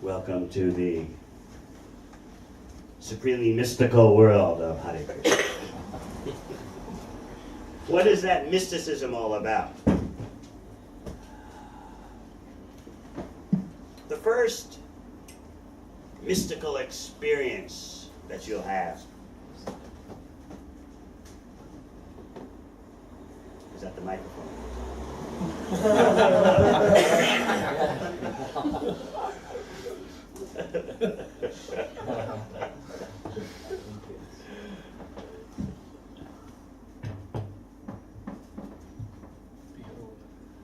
Welcome to the supremely mystical world of Hare Krishna. What is that mysticism all about? The first mystical experience that you'll have is at the microphone.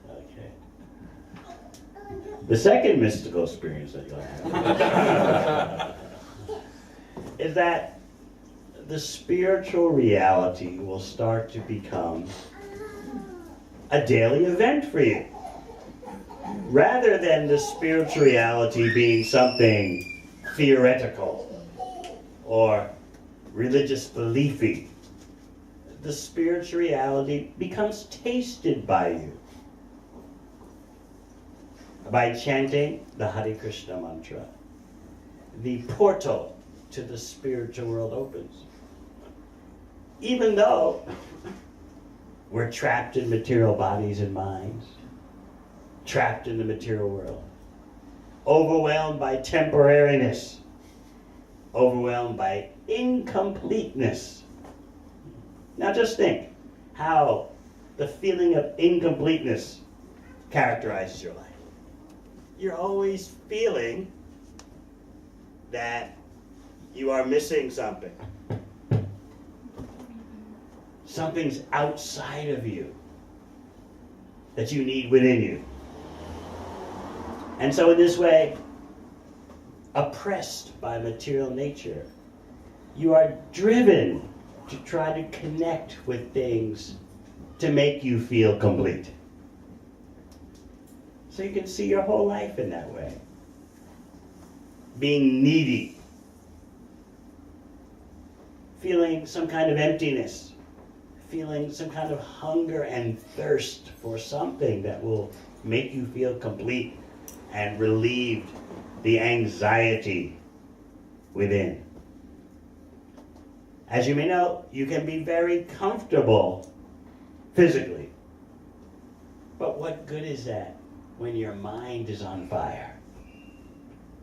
Okay. The second mystical experience that you'll have is that the spiritual reality will start to become a daily event for you. Rather than the spiritual reality being something theoretical or religious beliefy, the spiritual reality becomes tasted by you. By chanting the Hare Krishna mantra, the portal to the spiritual world opens. Even though we're trapped in material bodies and minds, trapped in the material world, overwhelmed by temporariness, overwhelmed by incompleteness. Now just think how the feeling of incompleteness characterizes your life. You're always feeling that you are missing something. Something's outside of you that you need within you. And so in this way, oppressed by material nature, you are driven to try to connect with things to make you feel complete. So you can see your whole life in that way. Being needy, feeling some kind of emptiness, feeling some kind of hunger and thirst for something that will make you feel complete and relieve the anxiety within. As you may know, you can be very comfortable physically. But what good is that when your mind is on fire?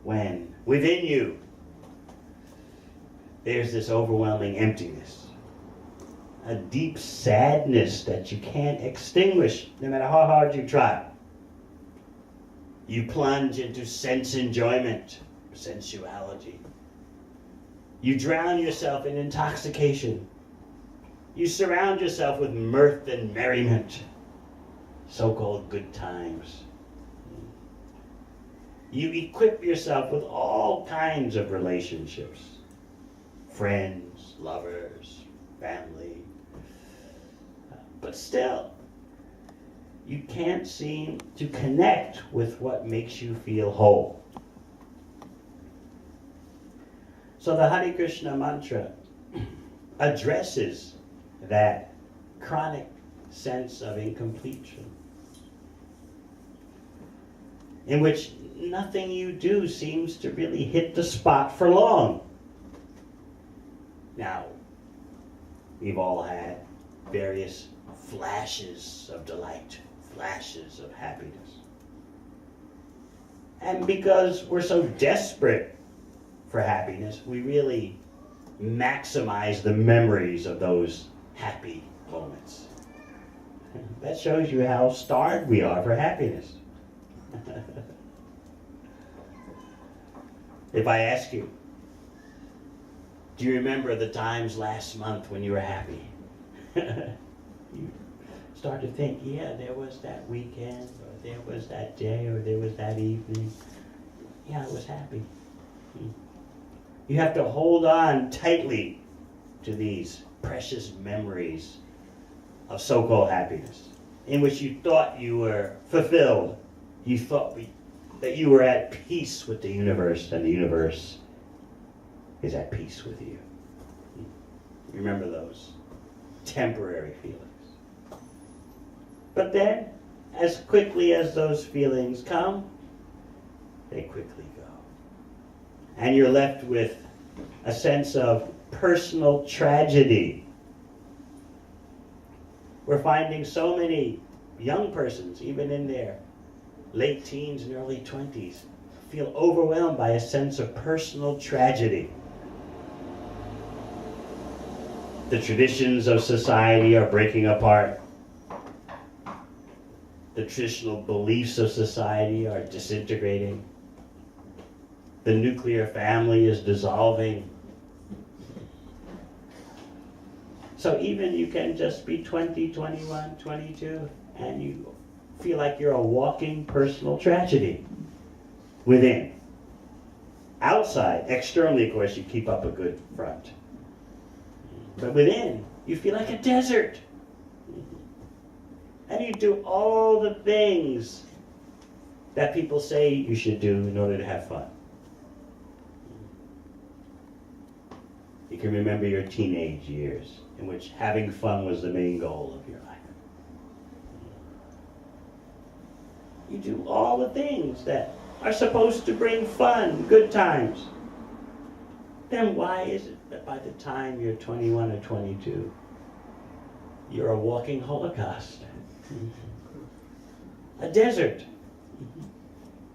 When within you there's this overwhelming emptiness, a deep sadness that you can't extinguish no matter how hard you try. You plunge into sense enjoyment, sensuality. You drown yourself in intoxication. You surround yourself with mirth and merriment, so-called good times. You equip yourself with all kinds of relationships, friends, lovers, family. But still, you can't seem to connect with what makes you feel whole. So the Hare Krishna mantra addresses that chronic sense of incompletion, in which nothing you do seems to really hit the spot for long. Now, we've all had various flashes of delight, flashes of happiness. And because we're so desperate for happiness, we really maximize the memories of those happy moments. That shows you how starved we are for happiness. If I ask you, do you remember the times last month when you were happy? You start to think, yeah, there was that weekend, or there was that day, or there was that evening. Yeah, I was happy. You have to hold on tightly to these precious memories of so-called happiness, in which you thought you were fulfilled. You thought that you were at peace with the universe, and the universe is at peace with you. Remember those temporary feelings. But then, as quickly as those feelings come, they quickly go. and you're left with a sense of personal tragedy. We're finding so many young persons, even in their late teens and early 20s, feel overwhelmed by a sense of personal tragedy. The traditions of society are breaking apart. The traditional beliefs of society are disintegrating. The nuclear family is dissolving. So even you can just be 20, 21, 22, and you feel like you're a walking personal tragedy within. Outside, externally, of course, you keep up a good front. But within, you feel like a desert. And you do all the things that people say you should do in order to have fun. You can remember your teenage years in which having fun was the main goal of your life. You do all the things that are supposed to bring fun, good times. Then why is it that by the time you're 21 or 22, you're a walking holocaust? A desert.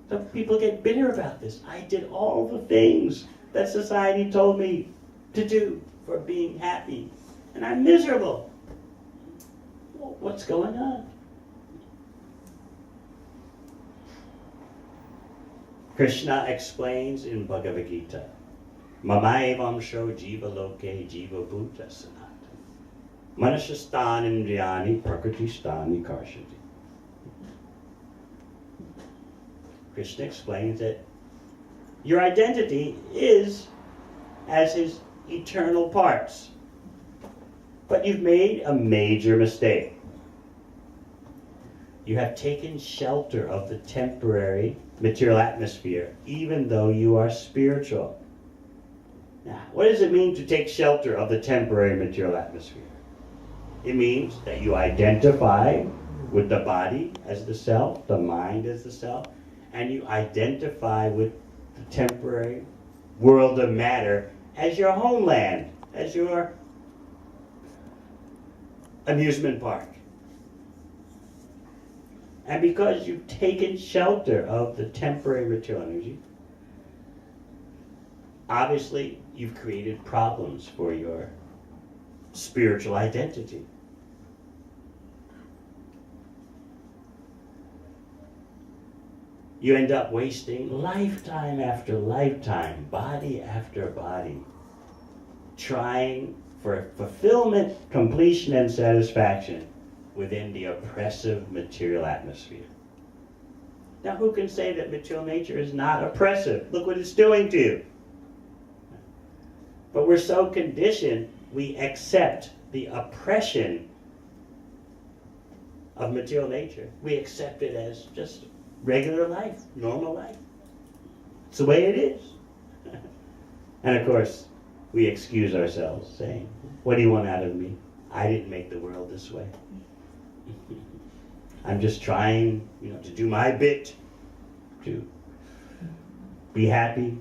Some people get bitter about this. I did all the things that society told me to do for being happy, and I'm miserable. Well, what's going on? Krishna explains in Bhagavad Gita, Mamaivaṁsho jiva loke jiva bhuta sanatana. Manashastani indriyani prakritistani karshati. Krishna explains that your identity is as his eternal parts. But you've made a major mistake. You have taken shelter of the temporary material atmosphere, even though you are spiritual. Now, what does it mean to take shelter of the temporary material atmosphere? It means that you identify with the body as the self, the mind as the self, and you identify with the temporary world of matter as your homeland, as your amusement park. And because you've taken shelter of the temporary material energy, obviously you've created problems for your spiritual identity. You end up wasting lifetime after lifetime, body after body, trying for fulfillment, completion, and satisfaction within the oppressive material atmosphere. Now, who can say that material nature is not oppressive? Look what it's doing to you. But we're so conditioned, we accept the oppression of material nature. We accept it as just regular life, normal life. It's the way it is. And of course, we excuse ourselves, saying, what do you want out of me? I didn't make the world this way. I'm just trying, to do my bit, to be happy,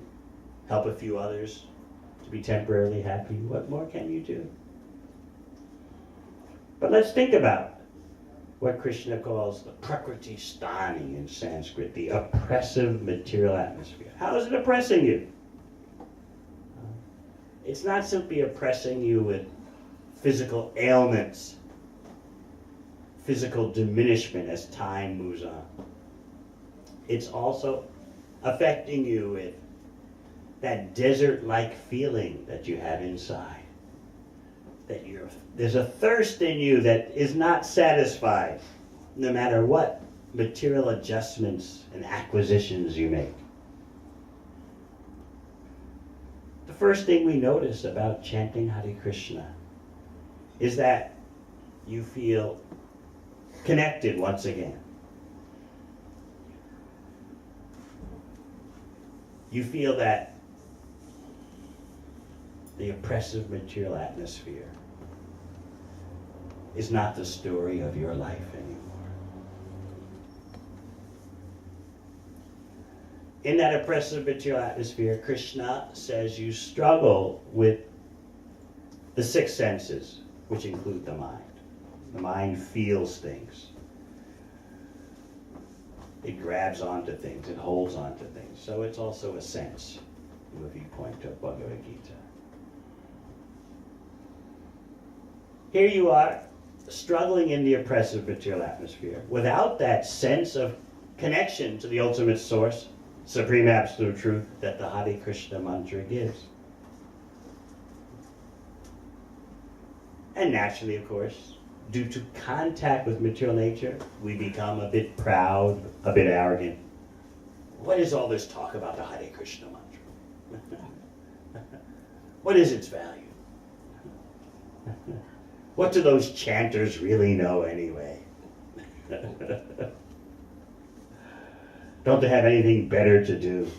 help a few others to be temporarily happy. What more can you do? But let's think about what Krishna calls the Prakriti Stani in Sanskrit, the oppressive material atmosphere. How is it oppressing you? It's not simply oppressing you with physical ailments, physical diminishment as time moves on. It's also affecting you with that desert-like feeling that you have inside. That there's a thirst in you that is not satisfied, no matter what material adjustments and acquisitions you make. The first thing we notice about chanting Hare Krishna is that you feel connected once again. You feel that the oppressive material atmosphere is not the story of your life anymore. In that oppressive material atmosphere, Krishna says you struggle with the six senses, which include the mind. The mind feels things. It grabs onto things, it holds onto things. So it's also a sense, from the viewpoint of Bhagavad Gita. Here you are, struggling in the oppressive material atmosphere, without that sense of connection to the ultimate source, supreme absolute truth that the Hare Krishna mantra gives. And naturally, of course, due to contact with material nature, we become a bit proud, a bit arrogant. What is all this talk about the Hare Krishna mantra? What is its value? What do those chanters really know anyway? Don't they have anything better to do?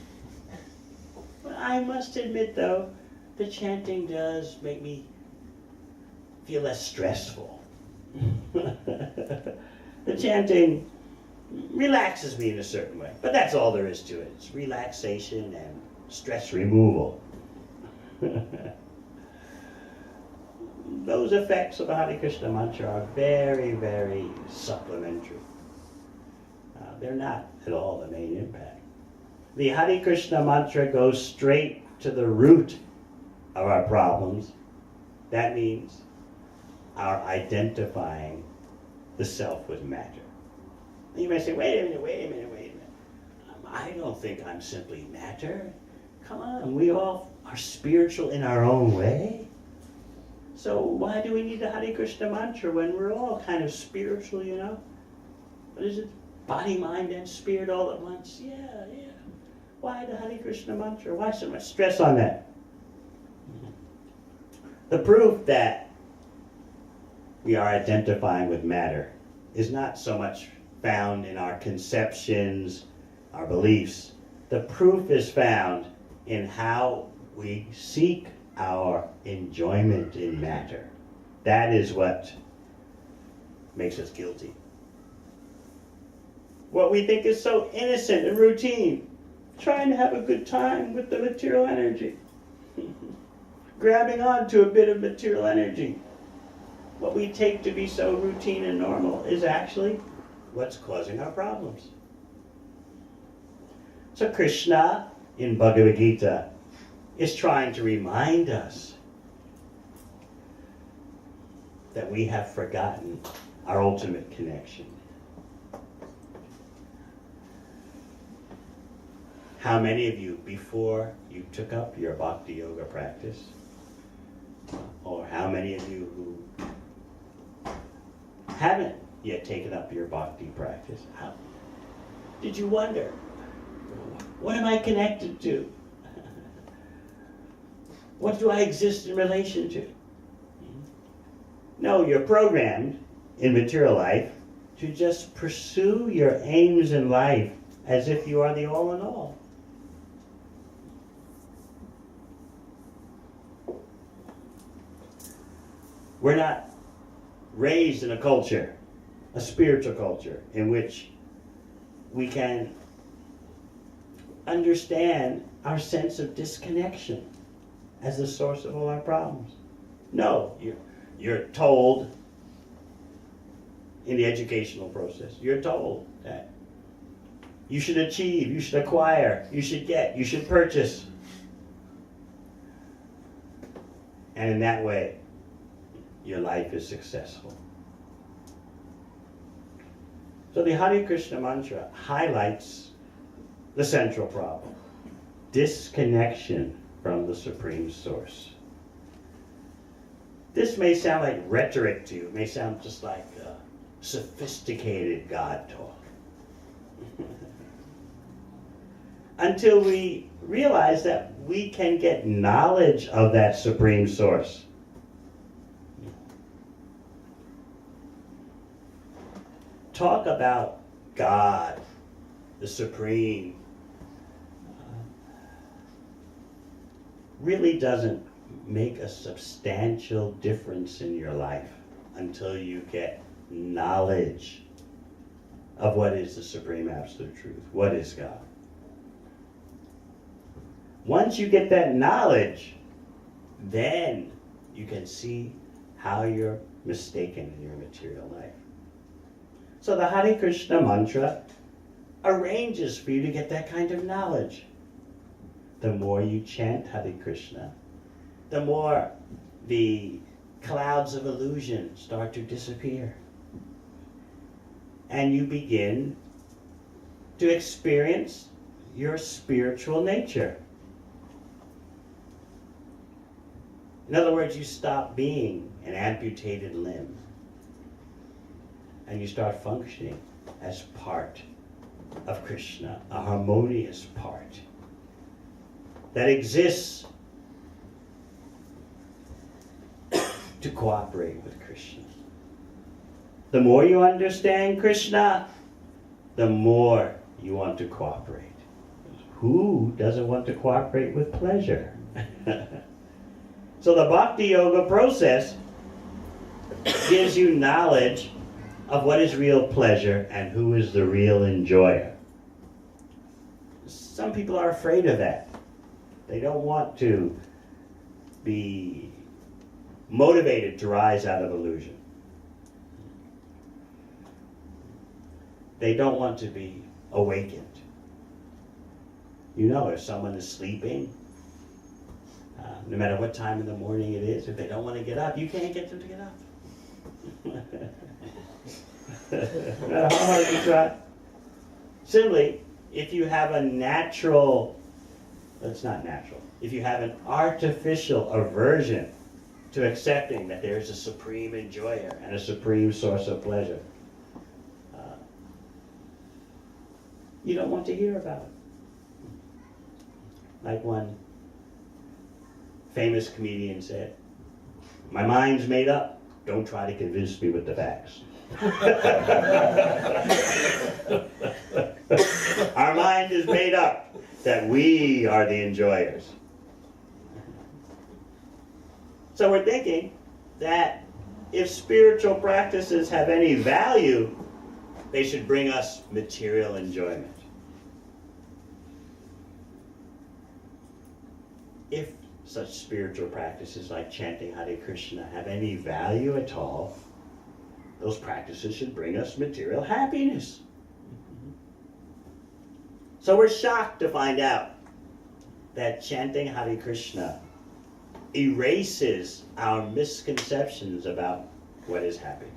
I must admit, though, the chanting does make me feel less stressful. The chanting relaxes me in a certain way, but that's all there is to it. It's relaxation and stress removal. Those effects of the Hare Krishna mantra are very, very supplementary. They're not at all the main impact. The Hare Krishna mantra goes straight to the root of our problems. That means our identifying the self with matter. And you may say, wait a minute. I don't think I'm simply matter. Come on, we all are spiritual in our own way. So why do we need the Hare Krishna mantra when we're all kind of spiritual, you know? What is it? Body, mind, and spirit all at once? Yeah. Why the Hare Krishna mantra? Why so much stress on that? The proof that we are identifying with matter is not so much found in our conceptions, our beliefs. The proof is found in how we seek our enjoyment in matter. That is what makes us guilty. What we think is so innocent and routine, trying to have a good time with the material energy, grabbing onto a bit of material energy. What we take to be so routine and normal is actually what's causing our problems. So Krishna, in Bhagavad Gita, is trying to remind us that we have forgotten our ultimate connection. How many of you, before you took up your bhakti yoga practice, or how many of you who haven't yet taken up your bhakti practice, did you wonder, what am I connected to? What do I exist in relation to? No, you're programmed in material life to just pursue your aims in life as if you are the all in all. We're not raised in a culture, a spiritual culture, in which we can understand our sense of disconnection as the source of all our problems. No, you're told in the educational process, you're told that you should achieve, you should acquire, you should get, you should purchase. And in that way, your life is successful. So the Hare Krishna mantra highlights the central problem: disconnection from the Supreme Source. This may sound like rhetoric to you. It may sound just like sophisticated God talk. Until we realize that we can get knowledge of that Supreme Source. Talk about God, the Supreme, really doesn't make a substantial difference in your life until you get knowledge of what is the Supreme Absolute Truth. What is God? Once you get that knowledge, then you can see how you're mistaken in your material life. So the Hare Krishna mantra arranges for you to get that kind of knowledge. The more you chant Hare Krishna, the more the clouds of illusion start to disappear. And you begin to experience your spiritual nature. In other words, you stop being an amputated limb and you start functioning as part of Krishna, a harmonious part that exists to cooperate with Krishna. The more you understand Krishna, the more you want to cooperate. Who doesn't want to cooperate with pleasure? So the Bhakti Yoga process gives you knowledge of what is real pleasure and who is the real enjoyer. Some people are afraid of that. They don't want to be motivated to rise out of illusion. They don't want to be awakened. You know, if someone is sleeping, no matter what time in the morning it is, if they don't want to get up, you can't get them to get up. No matter how hard you try. Similarly, if you have a natural, that's not natural, if you have an artificial aversion to accepting that there is a supreme enjoyer and a supreme source of pleasure, you don't want to hear about it. Like one famous comedian said, "My mind's made up. Don't try to convince me with the facts." Our mind is made up that we are the enjoyers. So we're thinking that if spiritual practices have any value, they should bring us material enjoyment. If such spiritual practices like chanting Hare Krishna have any value at all, those practices should bring us material happiness. So we're shocked to find out that chanting Hare Krishna erases our misconceptions about what is happiness.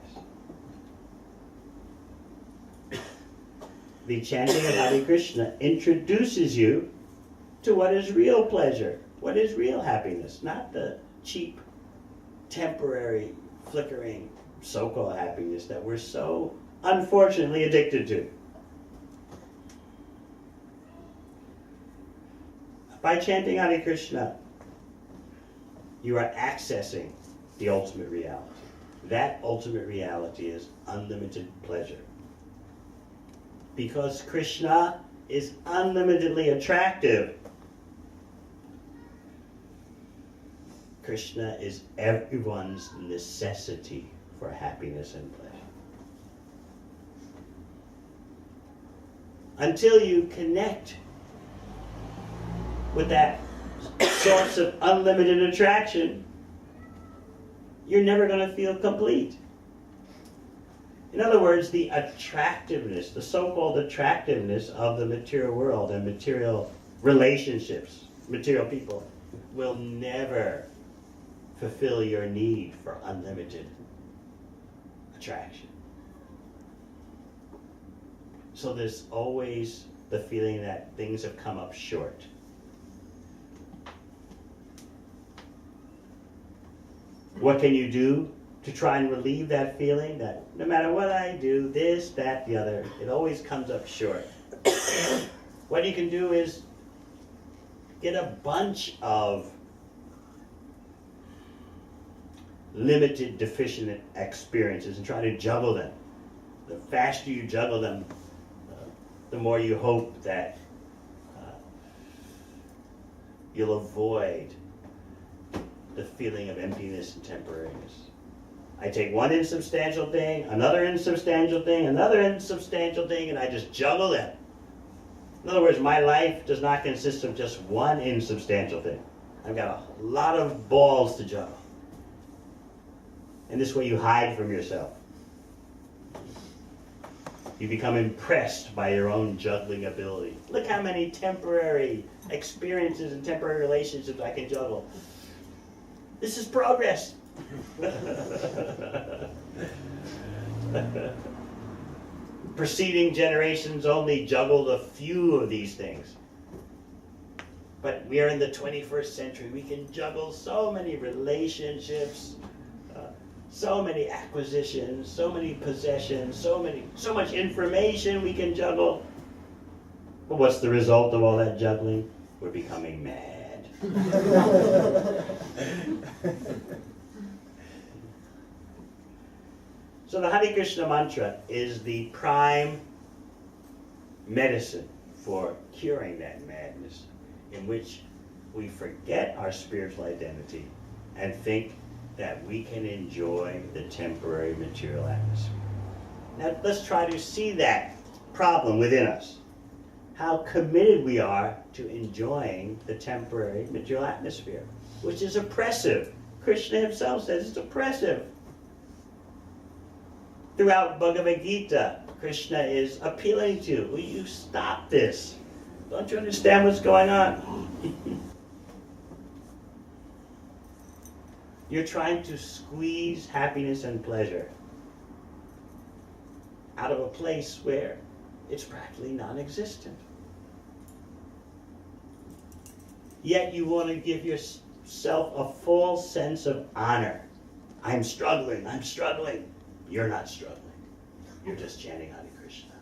The chanting of Hare Krishna introduces you to what is real pleasure, what is real happiness, not the cheap, temporary, flickering, so-called happiness that we're so unfortunately addicted to. By chanting Hare Krishna, you are accessing the ultimate reality. That ultimate reality is unlimited pleasure. Because Krishna is unlimitedly attractive, Krishna is everyone's necessity for happiness and pleasure. Until you connect with that source of unlimited attraction, you're never going to feel complete. In other words, the attractiveness, the so-called attractiveness of the material world and material relationships, material people, will never fulfill your need for unlimited attraction. So there's always the feeling that things have come up short. What can you do to try and relieve that feeling that no matter what I do, this, that, the other, it always comes up short? What you can do is get a bunch of limited, deficient experiences and try to juggle them. The faster you juggle them, the more you hope that you'll avoid the feeling of emptiness and temporariness. I take one insubstantial thing, another insubstantial thing, another insubstantial thing, and I just juggle them. In other words, my life does not consist of just one insubstantial thing. I've got a lot of balls to juggle. And this way you hide from yourself. You become impressed by your own juggling ability. Look how many temporary experiences and temporary relationships I can juggle. This is progress. Preceding generations only juggled a few of these things. But we are in the 21st century. We can juggle so many relationships, so many acquisitions, so many possessions, so much information we can juggle. But what's the result of all that juggling? We're becoming mad. So the Hare Krishna mantra is the prime medicine for curing that madness, in which we forget our spiritual identity and think that we can enjoy the temporary material atmosphere. Now let's try to see that problem within us. How committed we are to enjoying the temporary material atmosphere, which is oppressive. Krishna himself says it's oppressive. Throughout Bhagavad Gita, Krishna is appealing to you. Will you stop this? Don't you understand what's going on? You're trying to squeeze happiness and pleasure out of a place where it's practically non-existent. Yet you want to give yourself a false sense of honor. I'm struggling, I'm struggling. You're not struggling. You're just chanting Hare Krishna.